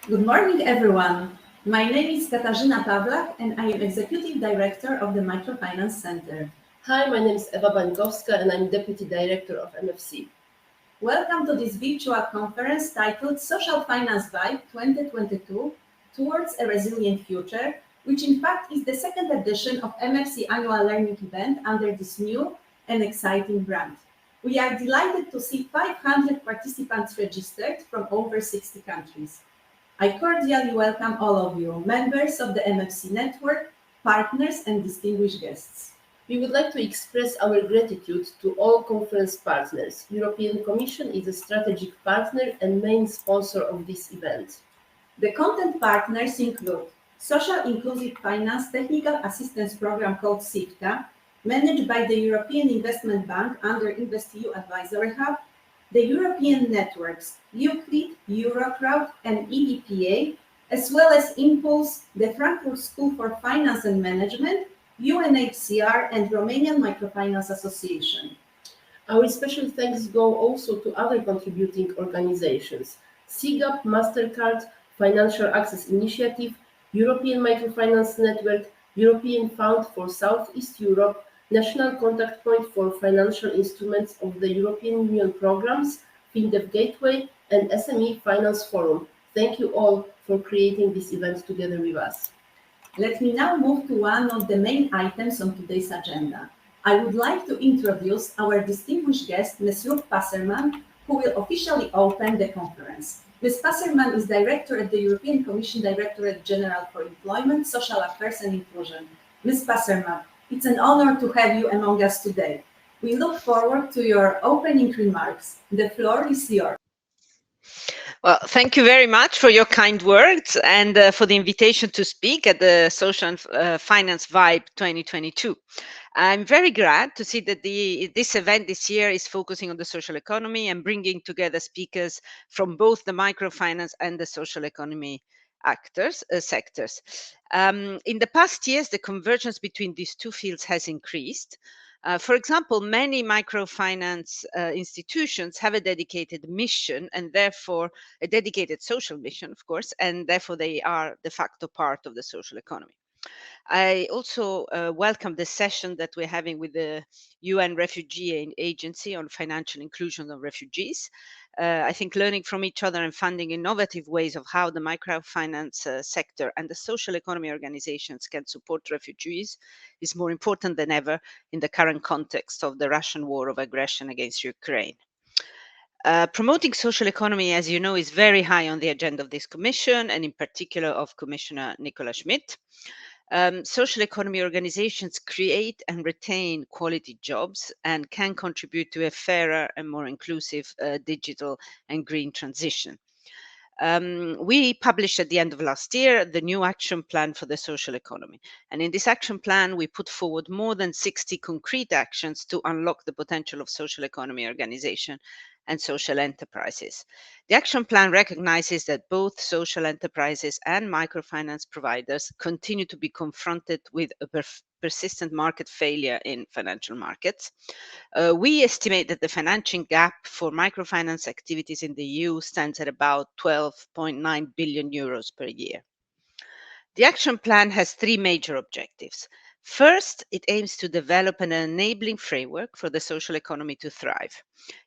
Good morning, everyone. My name is Katarzyna Pawlak, and I am Executive Director of the Microfinance Centre. Hi, my name is Ewa Bańkowska, and I'm Deputy Director of MFC. Welcome to this virtual conference titled Social Finance Vibe 2022 Towards a Resilient Future, which in fact is the second edition of MFC annual learning event under this new and exciting brand. We are delighted to see 500 participants registered from over 60 countries. I cordially welcome all of you, members of the MFC network, partners, and distinguished guests. We would like to express our gratitude to all conference partners. European Commission is a strategic partner and main sponsor of this event. The content partners include Social Inclusive Finance Technical Assistance Program called SIFTA, managed by the European Investment Bank under InvestEU Advisory Hub, the European networks Euclid, Eurocrowd, and EDPA, as well as Impulse, the Frankfurt School for Finance and Management, UNHCR, and Romanian Microfinance Association. Our special thanks go also to other contributing organizations: CIGAP, MasterCard, Financial Access Initiative, European Microfinance Network, European Fund for Southeast Europe, National Contact Point for Financial Instruments of the European Union Programs, FinDev Gateway, and SME Finance Forum. Thank you all for creating this event together with us. Let me now move to one of the main items on today's agenda. I would like to introduce our distinguished guest, Ms. Ruth Paserman, who will officially open the conference. Ms. Paserman is Director at the European Commission Directorate General for Employment, Social Affairs and Inclusion. Ms. Paserman, it's an honor to have you among us today. We look forward to your opening remarks. The floor is yours. Well, thank you very much for your kind words and for the invitation to speak at the Social Finance Vibe 2022. I'm very glad to see that this event this year is focusing on the social economy and bringing together speakers from both the microfinance and the social economy sectors. In the past years, the convergence between these two fields has increased. For example, many microfinance institutions have a dedicated mission and therefore a dedicated social mission, of course, and therefore they are de facto part of the social economy. I also welcome the session that we're having with the UN Refugee Agency on financial inclusion of refugees. I think learning from each other and finding innovative ways of how the microfinance sector and the social economy organizations can support refugees is more important than ever in the current context of the Russian war of aggression against Ukraine. Promoting social economy, as you know, is very high on the agenda of this commission and in particular of Commissioner Nicola Schmid. Social economy organizations create and retain quality jobs and can contribute to a fairer and more inclusive digital and green transition. We published at the end of last year the new action plan for the social economy. And in this action plan, we put forward more than 60 concrete actions to unlock the potential of social economy organization and social enterprises. The action plan recognizes that both social enterprises and microfinance providers continue to be confronted with a persistent market failure in financial markets. We estimate that the financing gap for microfinance activities in the EU stands at about 12.9 billion euros per year. The action plan has three major objectives. First, it aims to develop an enabling framework for the social economy to thrive.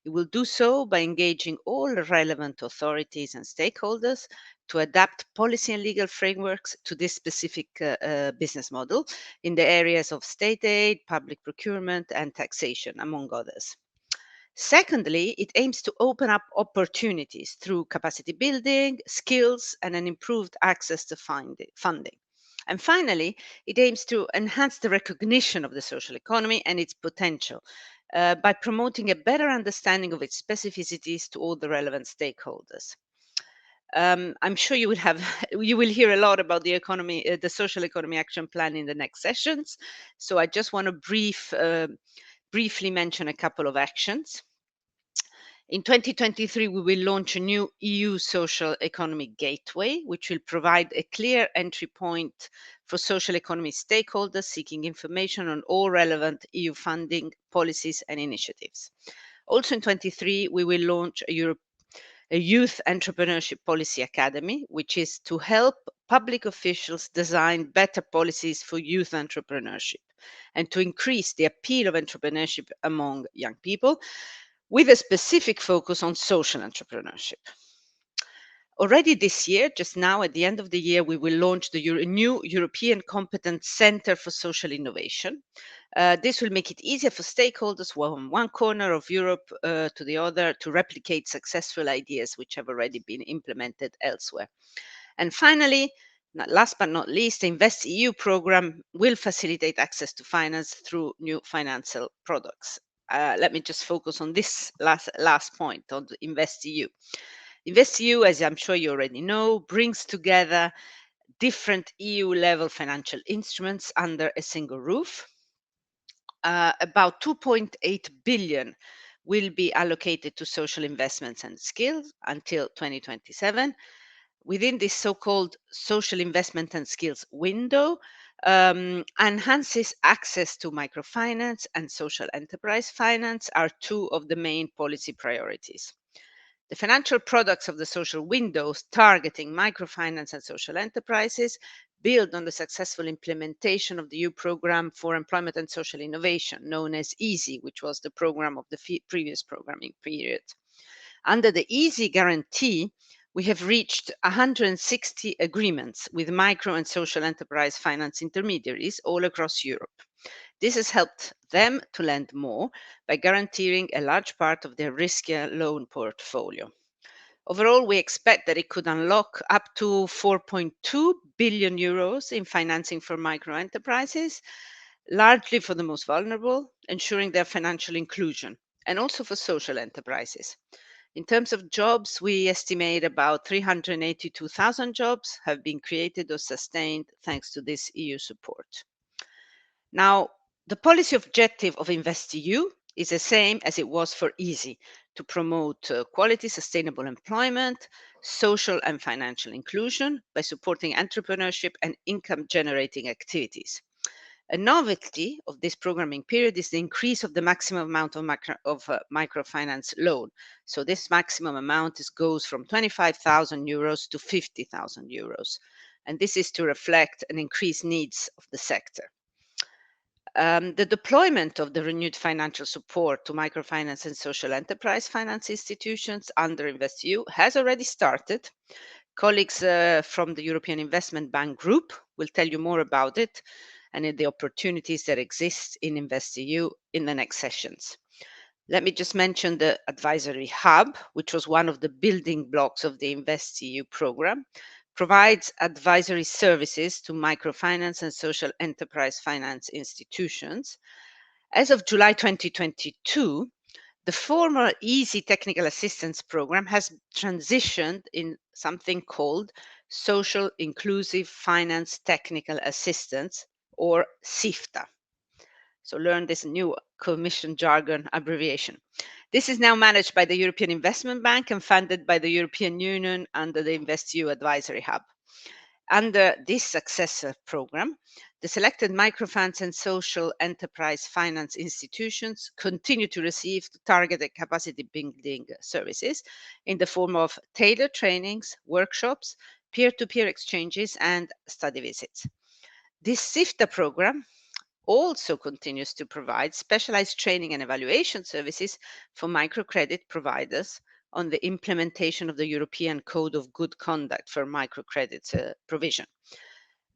It will do so by engaging all relevant authorities and stakeholders to adapt policy and legal frameworks to this specific business model in the areas of state aid, public procurement, and taxation, among others. Secondly, it aims to open up opportunities through capacity building, skills, and an improved access to funding. And finally, it aims to enhance the recognition of the social economy and its potential by promoting a better understanding of its specificities to all the relevant stakeholders. I'm sure you will hear a lot about the social economy action plan in the next sessions. So I just want to briefly mention a couple of actions. In 2023, we will launch a new EU social economy gateway, which will provide a clear entry point for social economy stakeholders seeking information on all relevant EU funding, policies, and initiatives. Also in 2023, we will launch a youth entrepreneurship policy academy, which is to help public officials design better policies for youth entrepreneurship and to increase the appeal of entrepreneurship among young people, with a specific focus on social entrepreneurship. Already this year, just now at the end of the year, we will launch the new European Competence Centre for Social Innovation. This will make it easier for stakeholders from one corner of Europe to the other to replicate successful ideas which have already been implemented elsewhere. And finally, last but not least, the InvestEU program will facilitate access to finance through new financial products. Let me just focus on this last point on the InvestEU. InvestEU, as I'm sure you already know, brings together different EU-level financial instruments under a single roof. About 2.8 billion will be allocated to social investments and skills until 2027. Within this so-called social investment and skills window, enhances access to microfinance and social enterprise finance are two of the main policy priorities. The financial products of the social windows targeting microfinance and social enterprises build on the successful implementation of the EU Programme for Employment and Social Innovation, known as EASY, which was the program of the previous programming period. Under the EASY guarantee, we have reached 160 agreements with micro and social enterprise finance intermediaries all across Europe. This has helped them to lend more by guaranteeing a large part of their riskier loan portfolio. Overall, we expect that it could unlock up to 4.2 billion euros in financing for micro enterprises, largely for the most vulnerable, ensuring their financial inclusion, and also for social enterprises. In terms of jobs, we estimate about 382,000 jobs have been created or sustained thanks to this EU support. Now, the policy objective of InvestEU is the same as it was for EASY, to promote quality, sustainable employment, social and financial inclusion by supporting entrepreneurship and income-generating activities. A novelty of this programming period is the increase of the maximum amount of microfinance loan. So this maximum amount goes from 25,000 euros to 50,000 euros. And this is to reflect an increased needs of the sector. The deployment of the renewed financial support to microfinance and social enterprise finance institutions under InvestEU has already started. Colleagues from the European Investment Bank Group will tell you more about it and the opportunities that exist in InvestEU in the next sessions. Let me just mention the advisory hub, which was one of the building blocks of the InvestEU program, provides advisory services to microfinance and social enterprise finance institutions. As of July 2022, the former EASY Technical Assistance Program has transitioned in something called Social Inclusive Finance Technical Assistance, or SIFTA. So learn this new Commission jargon abbreviation. This is now managed by the European Investment Bank and funded by the European Union under the InvestEU Advisory Hub. Under this successor program, the selected microfinance and social enterprise finance institutions continue to receive targeted capacity building services in the form of tailored trainings, workshops, peer-to-peer exchanges, and study visits. This SIFTA program also continues to provide specialized training and evaluation services for microcredit providers on the implementation of the European Code of Good Conduct for microcredit provision.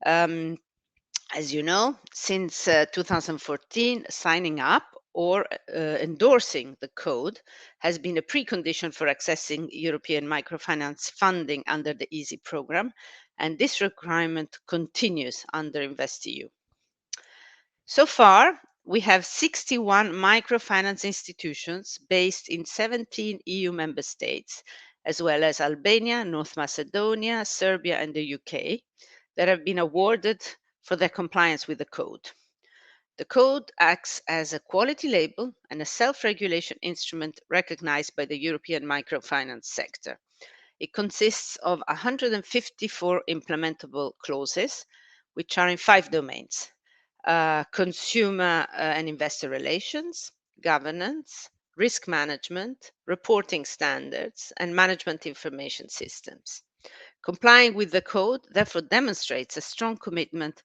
As you know, since 2014, signing up or endorsing the code has been a precondition for accessing European microfinance funding under the EASY program, and this requirement continues under InvestEU. So far, we have 61 microfinance institutions based in 17 EU member states, as well as Albania, North Macedonia, Serbia, and the UK, that have been awarded for their compliance with the code. The code acts as a quality label and a self-regulation instrument recognized by the European microfinance sector. It consists of 154 implementable clauses, which are in 5 domains: consumer and investor relations, governance, risk management, reporting standards, and management information systems. Complying with the code therefore demonstrates a strong commitment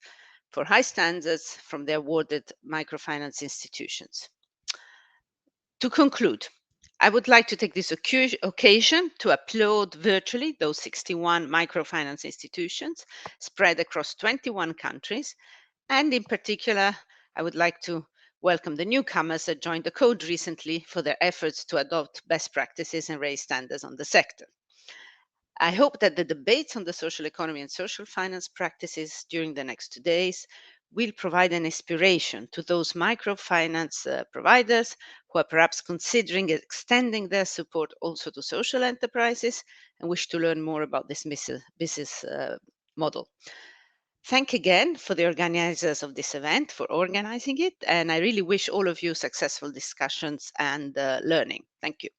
for high standards from the awarded microfinance institutions. To conclude, I would like to take this occasion to applaud virtually those 61 microfinance institutions spread across 21 countries. And in particular, I would like to welcome the newcomers that joined the code recently for their efforts to adopt best practices and raise standards on the sector. I hope that the debates on the social economy and social finance practices during the next 2 days will provide an inspiration to those microfinance providers who are perhaps considering extending their support also to social enterprises and wish to learn more about this business model. Thank again for the organizers of this event for organizing it, and I really wish all of you successful discussions and learning. Thank you.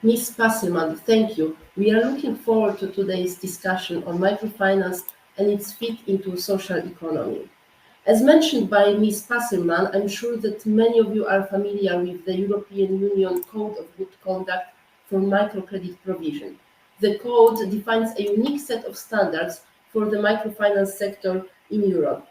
Ms. Paserman, thank you. We are looking forward to today's discussion on microfinance and its fit into social economy. As mentioned by Ms. Paserman, I'm sure that many of you are familiar with the European Union Code of Good Conduct for microcredit provision. The code defines a unique set of standards for the microfinance sector in Europe.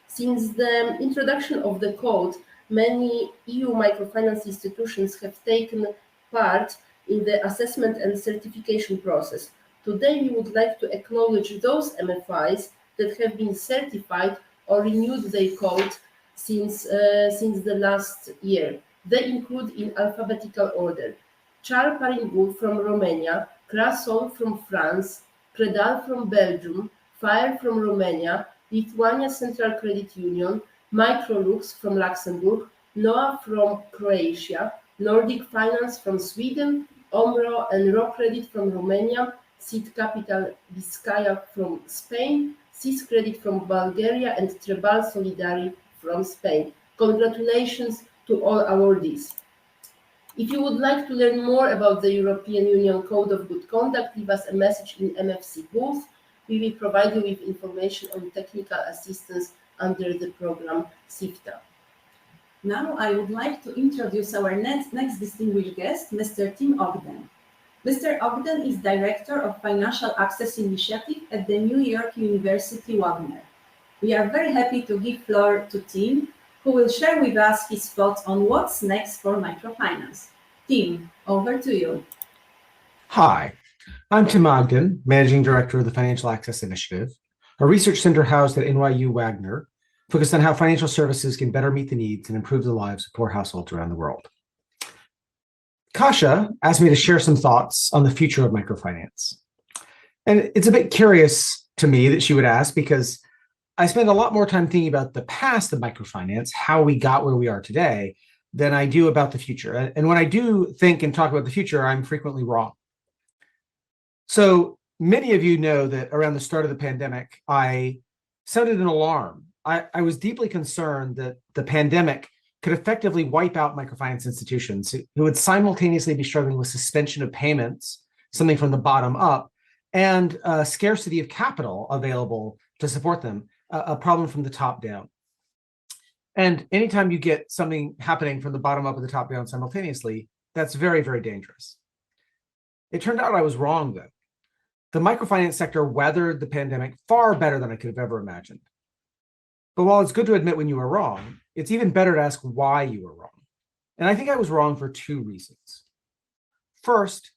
Since the introduction of the code, many EU microfinance institutions have taken part in the assessment and certification process. Today, we would like to acknowledge those MFIs that have been certified or renewed their code since the last year. They include in alphabetical order: Char Paringul from Romania, Crasol from France, Credal from Belgium, Fire from Romania, Lithuania Central Credit Union, Microlux from Luxembourg, NOA from Croatia, Nordic Finance from Sweden, Omro and RoCredit from Romania, Seed Capital Vizcaya from Spain, Credit from Bulgaria, and Trebal Solidari from Spain. Congratulations to all awardees. If you would like to learn more about the European Union Code of Good Conduct, leave us a message in MFC booth. We will provide you with information on technical assistance under the program SIFTA. Now I would like to introduce our next distinguished guest, Mr. Tim Ogden. Mr. Ogden is Director of Financial Access Initiative at the New York University Wagner. We are very happy to give floor to Tim, who will share with us his thoughts on what's next for microfinance. Tim, over to you. Hi, I'm Tim Ogden, Managing Director of the Financial Access Initiative, a research center housed at NYU Wagner, focused on how financial services can better meet the needs and improve the lives of poor households around the world. Kasia asked me to share some thoughts on the future of microfinance. And it's a bit curious to me that she would ask, because I spend a lot more time thinking about the past of microfinance, how we got where we are today, than I do about the future. And when I do think and talk about the future, I'm frequently wrong. So many of you know that around the start of the pandemic, I sounded an alarm. I was deeply concerned that the pandemic could effectively wipe out microfinance institutions who would simultaneously be struggling with suspension of payments, something from the bottom up, and scarcity of capital available to support them, a problem from the top down. And anytime you get something happening from the bottom up and the top down simultaneously, that's very, very dangerous. It turned out I was wrong, though. The microfinance sector weathered the pandemic far better than I could have ever imagined. But while it's good to admit when you are wrong, it's even better to ask why you were wrong. And I think I was wrong for two reasons. First,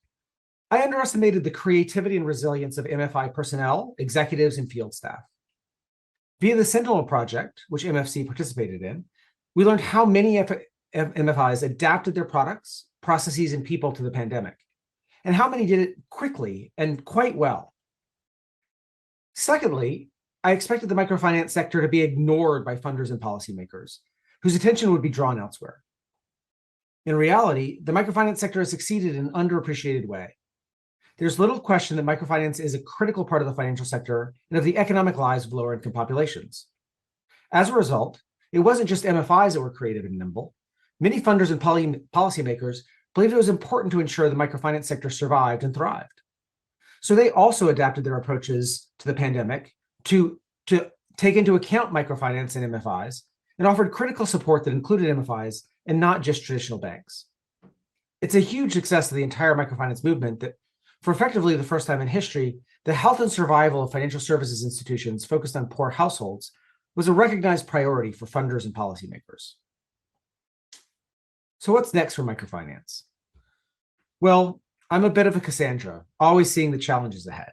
I underestimated the creativity and resilience of MFI personnel, executives, and field staff. Via the Sentinel project, which MFC participated in, we learned how many MFIs adapted their products, processes, and people to the pandemic, and how many did it quickly and quite well. Secondly, I expected the microfinance sector to be ignored by funders and policymakers, whose attention would be drawn elsewhere. In reality, the microfinance sector has succeeded in an underappreciated way. There's little question that microfinance is a critical part of the financial sector and of the economic lives of lower-income populations. As a result, it wasn't just MFIs that were creative and nimble. Many funders and policymakers believed it was important to ensure the microfinance sector survived and thrived. So they also adapted their approaches to the pandemic to take into account microfinance and MFIs, and offered critical support that included MFIs and not just traditional banks. It's a huge success of the entire microfinance movement that, for effectively the first time in history, the health and survival of financial services institutions focused on poor households was a recognized priority for funders and policymakers. So what's next for microfinance? Well, I'm a bit of a Cassandra, always seeing the challenges ahead.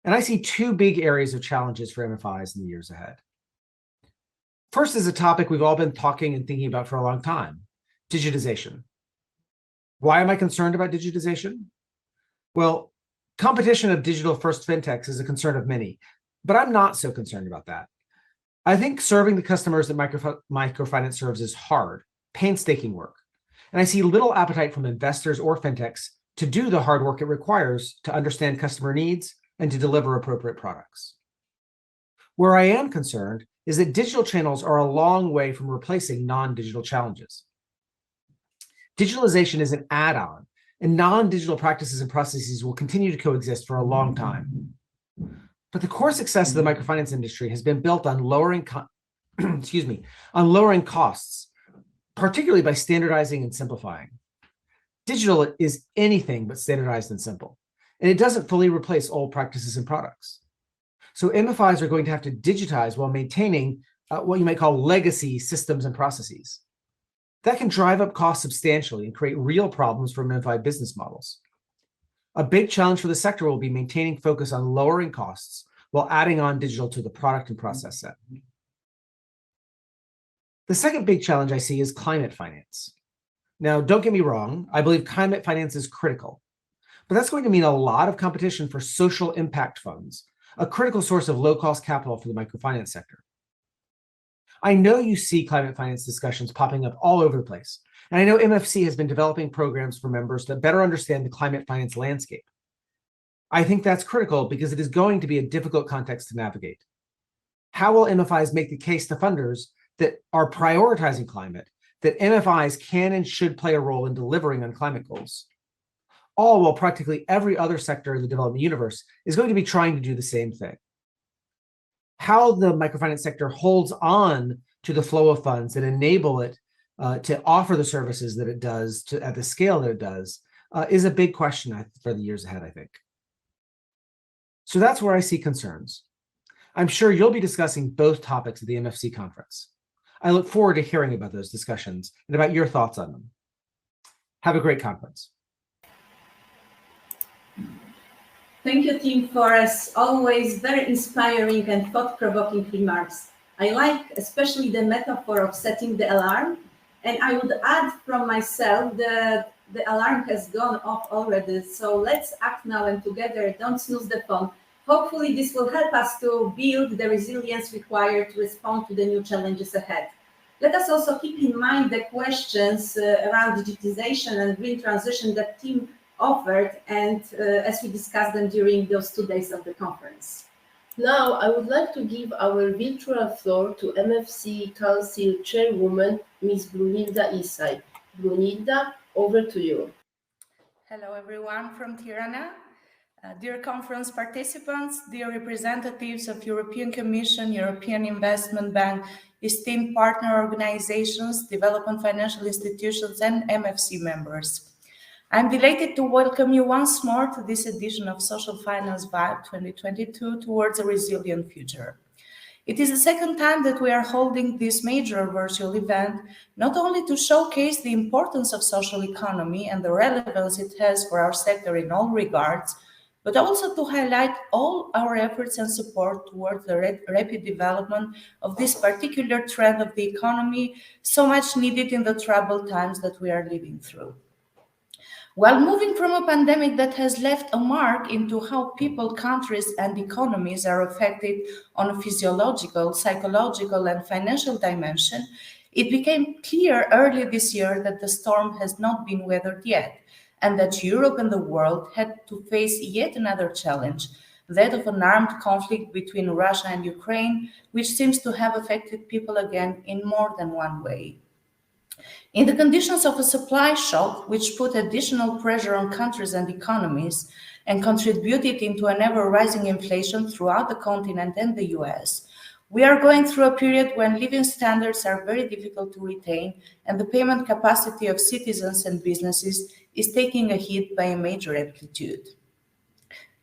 And I see two big areas of challenges for MFIs in the years ahead. First is a topic we've all been talking and thinking about for a long time, digitization. Why am I concerned about digitization? Well, competition of digital-first fintechs is a concern of many, but I'm not so concerned about that. I think serving the customers that microfinance serves is hard, painstaking work, and I see little appetite from investors or fintechs to do the hard work it requires to understand customer needs and to deliver appropriate products. Where I am concerned is that digital channels are a long way from replacing non-digital challenges. Digitalization is an add-on, and non-digital practices and processes will continue to coexist for a long time. But the core success of the microfinance industry has been built on lowering costs, particularly by standardizing and simplifying. Digital is anything but standardized and simple, and it doesn't fully replace old practices and products. So MFIs are going to have to digitize while maintaining what you might call legacy systems and processes. That can drive up costs substantially and create real problems for MFI business models. A big challenge for the sector will be maintaining focus on lowering costs while adding on digital to the product and process set. The second big challenge I see is climate finance. Now, don't get me wrong, I believe climate finance is critical, but that's going to mean a lot of competition for social impact funds, a critical source of low-cost capital for the microfinance sector. I know you see climate finance discussions popping up all over the place, and I know MFC has been developing programs for members to better understand the climate finance landscape. I think that's critical because it is going to be a difficult context to navigate. How will MFIs make the case to funders that are prioritizing climate, that MFIs can and should play a role in delivering on climate goals? All while practically every other sector in the development universe is going to be trying to do the same thing. How the microfinance sector holds on to the flow of funds that enable it to offer the services that it does at the scale that it does is a big question for the years ahead, I think. So that's where I see concerns. I'm sure you'll be discussing both topics at the MFC conference. I look forward to hearing about those discussions and about your thoughts on them. Have a great conference. Thank you, Tim, for as always very inspiring and thought-provoking remarks. I like especially the metaphor of setting the alarm, and I would add from myself that the alarm has gone off already, so let's act now and together don't snooze the phone. Hopefully this will help us to build the resilience required to respond to the new challenges ahead. Let us also keep in mind the questions around digitization and green transition that Tim offered, and as we discussed them during those 2 days of the conference. Now, I would like to give our virtual floor to MFC Council Chairwoman, Ms. Brunilda Isaj. Brunilda, over to you. Hello, everyone from Tirana. Dear conference participants, dear representatives of European Commission, European Investment Bank, esteemed partner organizations, development financial institutions, and MFC members. I'm delighted to welcome you once more to this edition of Social Finance Vibe 2022 towards a resilient future. It is the second time that we are holding this major virtual event, not only to showcase the importance of social economy and the relevance it has for our sector in all regards, but also to highlight all our efforts and support towards the rapid development of this particular trend of the economy, so much needed in the troubled times that we are living through. While moving from a pandemic that has left a mark into how people, countries, and economies are affected on a physiological, psychological, and financial dimension, it became clear early this year that the storm has not been weathered yet, and that Europe and the world had to face yet another challenge, that of an armed conflict between Russia and Ukraine, which seems to have affected people again in more than one way. In the conditions of a supply shock, which put additional pressure on countries and economies and contributed into an ever-rising inflation throughout the continent and the US, We are going through a period when living standards are very difficult to retain, and the payment capacity of citizens and businesses is taking a hit by a major amplitude.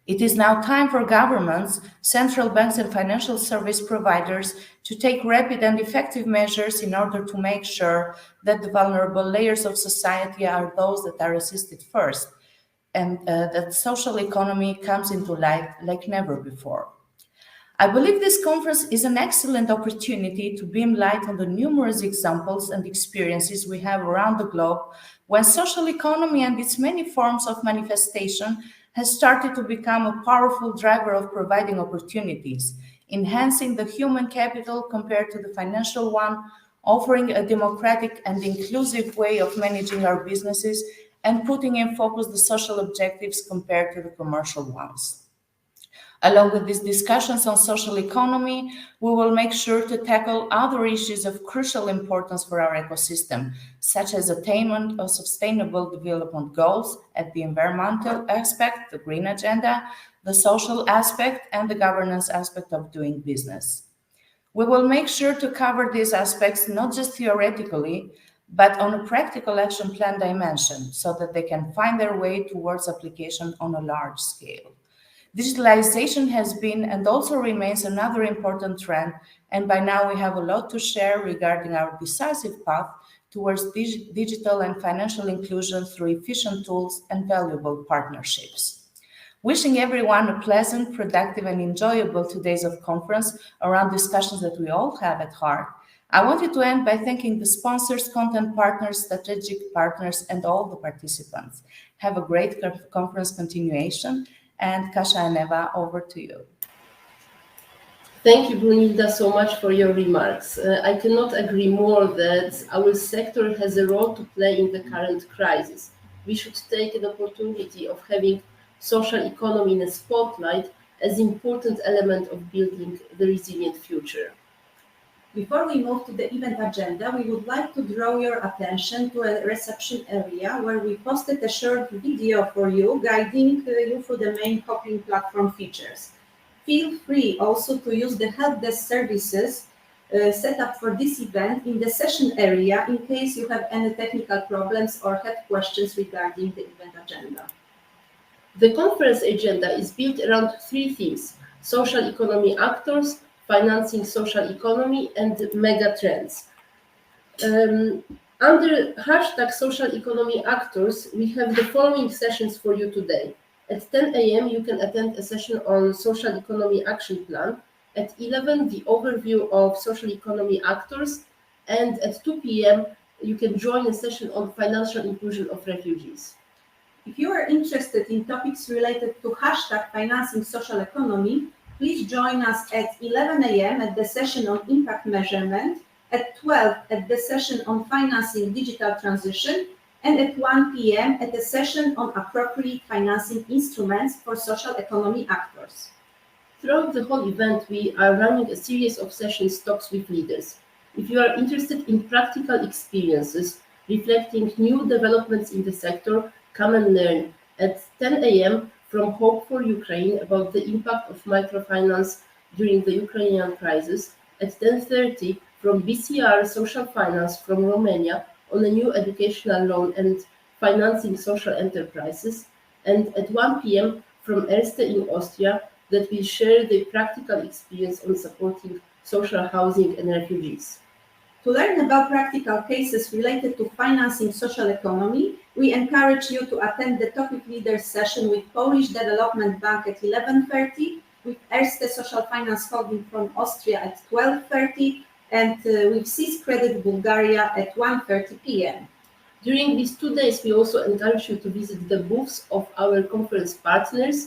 It is now time for governments, central banks, and financial service providers to take rapid and effective measures in order to make sure that the vulnerable layers of society are those that are assisted first, and that social economy comes into light like never before. I believe this conference is an excellent opportunity to beam light on the numerous examples and experiences we have around the globe when social economy and its many forms of manifestation has started to become a powerful driver of providing opportunities, enhancing the human capital compared to the financial one, offering a democratic and inclusive way of managing our businesses, and putting in focus the social objectives compared to the commercial ones. Along with these discussions on social economy, we will make sure to tackle other issues of crucial importance for our ecosystem, such as attainment of sustainable development goals at the environmental aspect, the green agenda, the social aspect, and the governance aspect of doing business. We will make sure to cover these aspects not just theoretically, but on a practical action plan dimension, so that they can find their way towards application on a large scale. Digitalization has been and also remains another important trend, and by now we have a lot to share regarding our decisive path towards digital and financial inclusion through efficient tools and valuable partnerships. Wishing everyone a pleasant, productive, and enjoyable 2 days of conference around discussions that we all have at heart. I wanted to end by thanking the sponsors, content partners, strategic partners, and all the participants. Have a great conference continuation. And Kasia and Eva, over to you. Thank you, Brunilda, so much for your remarks. I cannot agree more that our sector has a role to play in the current crisis. We should take an opportunity of having social economy in a spotlight as an important element of building the resilient future. Before we move to the event agenda, we would like to draw your attention to a reception area where we posted a short video for you, guiding you through the main Hopin platform features. Feel free also to use the help desk services set up for this event in the session area in case you have any technical problems or have questions regarding the event agenda. The conference agenda is built around 3 themes: social economy actors, financing social economy, and mega trends. Under hashtag social economy actors, we have the following sessions for you today. At 10 a.m. you can attend a session on social economy action plan. At 11, the overview of social economy actors. And at 2 p.m. you can join a session on financial inclusion of refugees. If you are interested in topics related to hashtag financing social economy, please join us at 11 a.m. at the session on impact measurement, at 12 at the session on financing digital transition, and at 1 p.m. at the session on appropriate financing instruments for social economy actors. Throughout the whole event, we are running a series of sessions talks with leaders. If you are interested in practical experiences reflecting new developments in the sector, come and learn. At 10 a.m. from Hope for Ukraine about the impact of microfinance during the Ukrainian crisis. At 10:30 from BCR Social Finance from Romania on a new educational loan and financing social enterprises. And at 1 p.m. from Erste in Austria that will share their practical experience on supporting social housing and refugees. To learn about practical cases related to financing social economy, we encourage you to attend the topic leaders session with Polish Development Bank at 11:30, with Erste Social Finance Holding from Austria at 12:30, and with CIS Credit Bulgaria at 1:30 p.m. During these 2 days, we also encourage you to visit the booths of our conference partners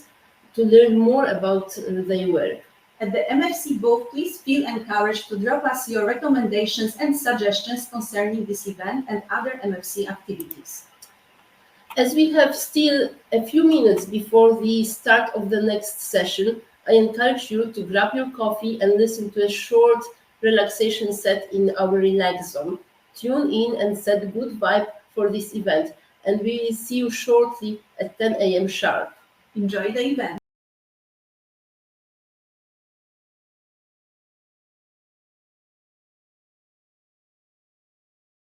to learn more about their work. At the MFC booth, please feel encouraged to drop us your recommendations and suggestions concerning this event and other MFC activities. As we have still a few minutes before the start of the next session, I encourage you to grab your coffee and listen to a short relaxation set in our relax zone. Tune in and set good vibe for this event, and we will see you shortly at 10 a.m. sharp. Enjoy the event.